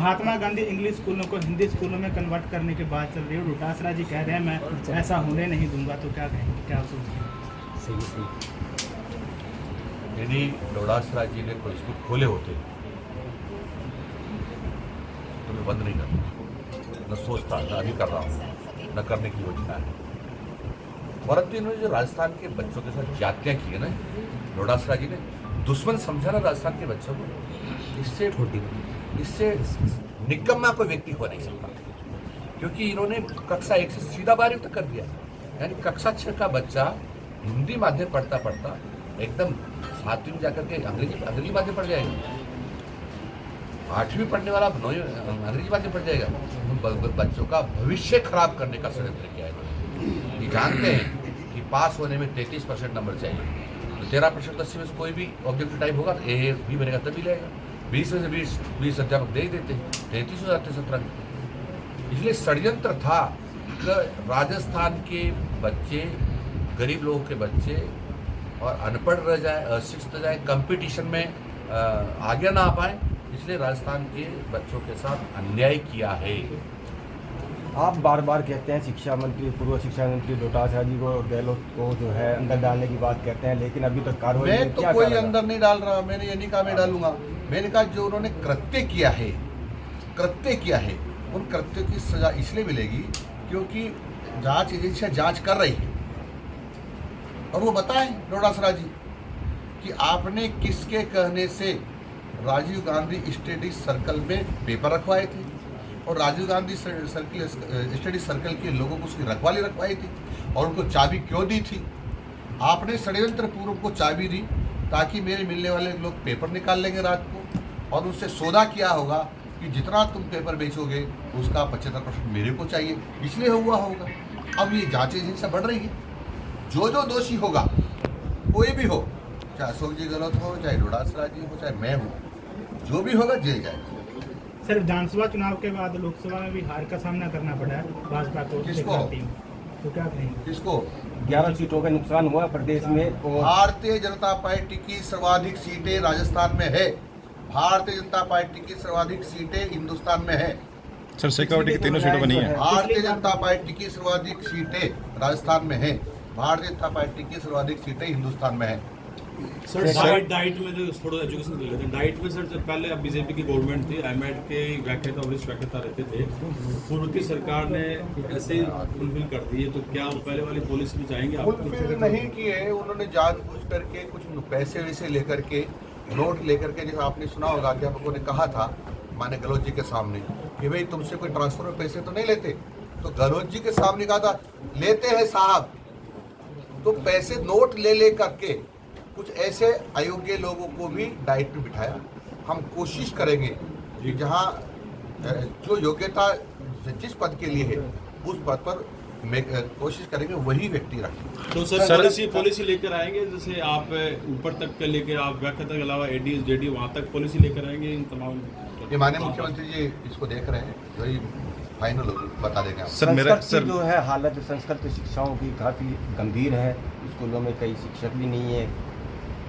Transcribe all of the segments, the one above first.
Mahatma Gandhi English स्कूलों को हिंदी स्कूलों में कन्वर्ट करने की बात चल रही है। डोटासरा जी कह रहे हैं मैं ऐसा होने नहीं दूंगा, तो क्या कहेंगे, क्या सोचेंगे? सही। यदि डोटासरा जी ने कोई स्कूल खोले होते तो मैं बंद नहीं करता, न सोचता, न अभी कर रहा हूँ, न करने की योजना है। परंतु इन्होंने जो राजस्थान के बच्चों के साथ जातियाँ की है ना, डोटासरा जी ने दुश्मन समझा ना राजस्थान के बच्चों को। इससे निकम्मा कोई व्यक्ति हो नहीं सकता, क्योंकि इन्होंने कक्षा 1 से सीधा 12वीं तक कर दिया। यानी कक्षा 6 का बच्चा हिंदी माध्यम पढ़ता पढ़ता एकदम 7वीं में जाकर के अंग्रेजी माध्यम पढ़ जाएगा। 8वीं पढ़ने वाला अंग्रेजी माध्यम पढ़ जाएगा। उन बच्चों का भविष्य खराब करने का षड्यंत्र किया है इन्होंने। ये जानते हैं कि पास होने में 33% नंबर चाहिए, तो 13% 80 में से कोई भी ऑब्जेक्टिव टाइप होगा तो ए बी बनेगा तभी लेगा। 20 में से 20 अध्यापक दे ही देते हैं, 33 हो जाते 17 में। इसलिए षड्यंत्र था कि राजस्थान के बच्चे, गरीब लोगों के बच्चे और अनपढ़ रह जाए, अशिक्षित रह जाए, कंपटीशन में आगे ना आ पाए, इसलिए राजस्थान के बच्चों के साथ अन्याय किया है। आप बार बार कहते हैं शिक्षा मंत्री, पूर्व शिक्षा मंत्री डोटासरा जी को, गहलोत को जो है अंदर डालने की बात कहते हैं, लेकिन अभी तक कार्रवाई मैं तो कोई अंदर नहीं डाल रहा। मैंने ये नहीं कहा मैं डालूंगा। मैंने कहा जो उन्होंने कृत्य किया है उन कृत्यों की सजा इसलिए मिलेगी क्योंकि जांच एजेंसियां जांच कर रही है। और वो बताएं डोटासरा जी कि आपने किसके कहने से राजीव गांधी स्टडी सर्कल में पेपर रखवाए थे और राजीव गांधी स्टडी सर्कल के लोगों को उसकी रखवाली रखवाई थी और उनको चाबी क्यों दी थी? आपने षड्यंत्र पूर्व को चाबी दी ताकि मेरे मिलने वाले लोग पेपर निकाल लेंगे रात को, और उनसे सौदा किया होगा कि जितना तुम पेपर बेचोगे उसका 75% मेरे को चाहिए, इसलिए हुआ होगा। अब ये जांच एजेंसियां बढ़ रही है। जो दोषी होगा, कोई भी हो, चाहे अशोक जी गहलोत हो, चाहे डोटासरा जी हो, चाहे मैं हूँ, जो भी होगा जेल जाएगा। सर, विधानसभा चुनाव के बाद लोकसभा में भी हार का सामना करना पड़ा है भाजपा को। किसको? तो क्या कहेंगे? किसको? 11 सीटों का नुकसान हुआ प्रदेश में। और भारतीय जनता पार्टी की सर्वाधिक सीटें राजस्थान में है। भारतीय जनता पार्टी की सर्वाधिक सीटें हिंदुस्तान में है। सर, शेखावटी की तीनों सीटों बनी है। भारतीय जनता पार्टी की सर्वाधिक सीटें राजस्थान में है। भारतीय जनता पार्टी की सर्वाधिक सीटें हिंदुस्तान में है। सर डाइट में जो थोड़ा एजुकेशन कर लेते हैं, डाइट में सर जब पहले अब बीजेपी की गवर्नमेंट थी, एमएड के व्याख्याता वरिष्ठ व्याख्याता रहते थे, पूर्व की सरकार ने ऐसे ही फुलफिल कर दी है, तो क्या वो पहले वाली पॉलिसी में जाएंगे आप? फुलफिल नहीं किए उन्होंने, जानबूझ करके कुछ पैसे वैसे लेकर के, नोट लेकर के, जैसे आपने सुना होगा अध्यापकों ने कहा था माने गहलोत जी के सामने कि भाई तुमसे कोई ट्रांसफर में पैसे तो नहीं लेते, तो गहलोत जी के सामने कहा था लेते हैं साहब। तो पैसे नोट ले करके कुछ ऐसे अयोग्य लोगों को भी डाइट में बिठाया। हम कोशिश करेंगे कि जहाँ जो योग्यता जिस पद के लिए है उस पद पर कोशिश करेंगे वही व्यक्ति रखें। तो सर पॉलिसी लेकर आएंगे, जैसे आप ऊपर तक के लेकर आप व्याख्याता के अलावा एडीएस जेडी वहाँ तक पॉलिसी लेकर आएंगे इन तमाम? ये माननीय मुख्यमंत्री जी इसको देख रहे हैं, वही फाइनल बता देंगे। संस्कृत जो है हालत संस्कृत शिक्षाओं की काफ़ी गंभीर है। स्कूलों में कई शिक्षक भी नहीं है,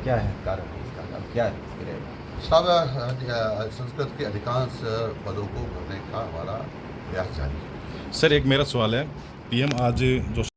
क्या है कारण इसका, क्या है? सब संस्कृत के अधिकांश पदों को भरने का हमारा प्रयास जारी है। सर, एक मेरा सवाल है, पीएम आज जो